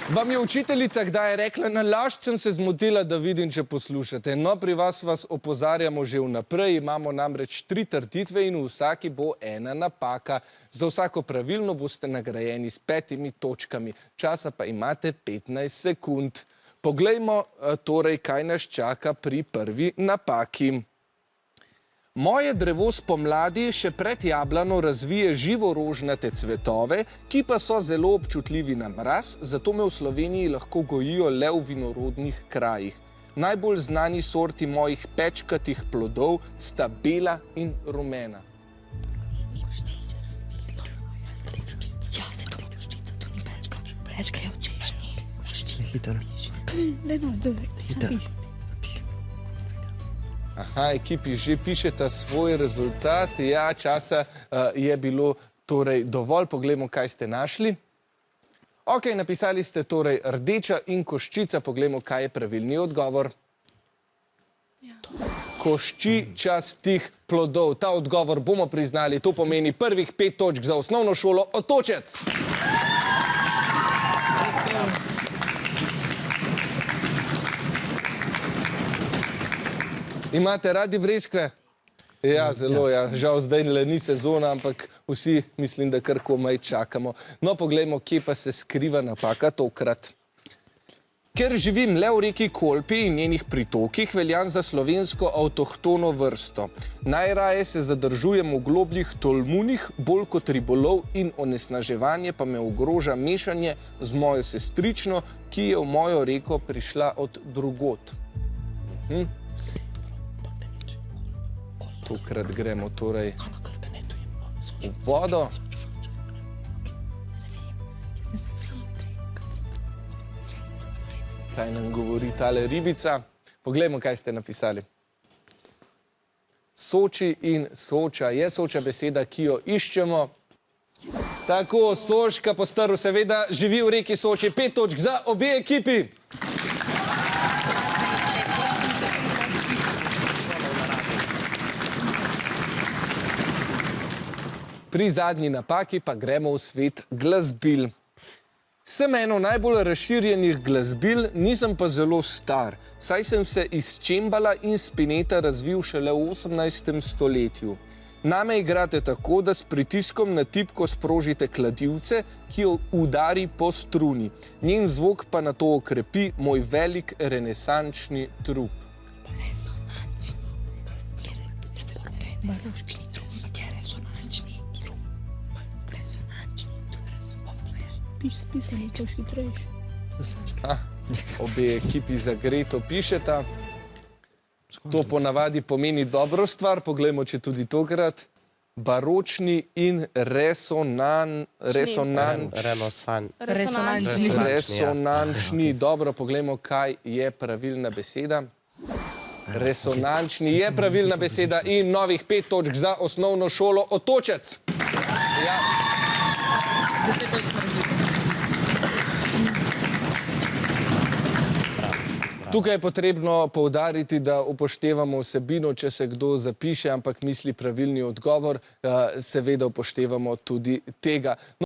Vam je učiteljica kdaj rekla, nalašč sem se zmotila, da vidim, če poslušate. No, pri vas opozarjamo že vnaprej, imamo namreč 3 trditve in v vsaki bo ena napaka. Za vsako pravilno boste nagrajeni s 5 točkami, časa pa imate 15 sekund. Poglejmo torej, kaj nas čaka pri prvi napaki. Moje drevo spomladi še pred jablano razvije živorožnate cvetove, ki pa so zelo občutljivi na mraz, zato me v Sloveniji lahko gojijo le v vinorodnih krajih. Najbolj znani sorti mojih pečkatih plodov sta bela in rumena. Ja, se to ni roščica, to ni pečka. Pečka je od češnji. Aha, ekipi že pišeta svoj rezultat. Ja, časa je bilo torej dovolj. Poglejmo, kaj ste našli. Ok, napisali ste torej rdeča in koščica. Poglejmo, kaj je pravilni odgovor. Koščičastih plodov. Ta odgovor bomo priznali. To pomeni prvih 5 točk za osnovno šolo Otočec. Imate radi breskve? Ja, zelo, ja. Žal zdaj ni sezona, ampak vsi mislim, da kar komaj čakamo. No, poglejmo, kje pa se skriva napaka tokrat. Ker živim le v reki Kolpi in njenih pritokih, veljam za slovensko avtohtono vrsto. Najraje se zadržujem v globljih tolmunih, bolj kot ribolov in onesnaževanje pa me ogroža mešanje z mojo sestrično, ki je v mojo reko prišla od drugod. Tokrat gremo torej v vodo. Kaj nam govori tale ribica? Poglejmo, kaj ste napisali. Soči in Soča. Je Soča beseda, ki jo iščemo. Tako, Soška postrv seveda živi v reki Soči. 5 točk za obe ekipi. Pri zadnji napaki pa gremo v svet glasbil. Sem eno najbolj razširjenih glasbil, nisem pa zelo star, saj sem se iz čembala in spineta razvil šele v 18. stoletju. Name igrate tako, da s pritiskom na tipko sprožite kladivce, ki jo udari po struni. Njen zvok pa nato okrepi moj velik renesančni trup. Pisanje, če už hitrejš. Obe ekipi zagreto pišeta. To ponavadi pomeni dobro stvar. Poglejmo, če tudi tokrat. Baročni in resonančni. Dobro, poglejmo, kaj je pravilna beseda. Resonančni je pravilna beseda in novih 5 točk za osnovno šolo Otočec. Ja. Tukaj je potrebno poudariti, da upoštevamo vsebino, če se kdo zapiše, ampak misli pravilni odgovor, seveda upoštevamo tudi tega.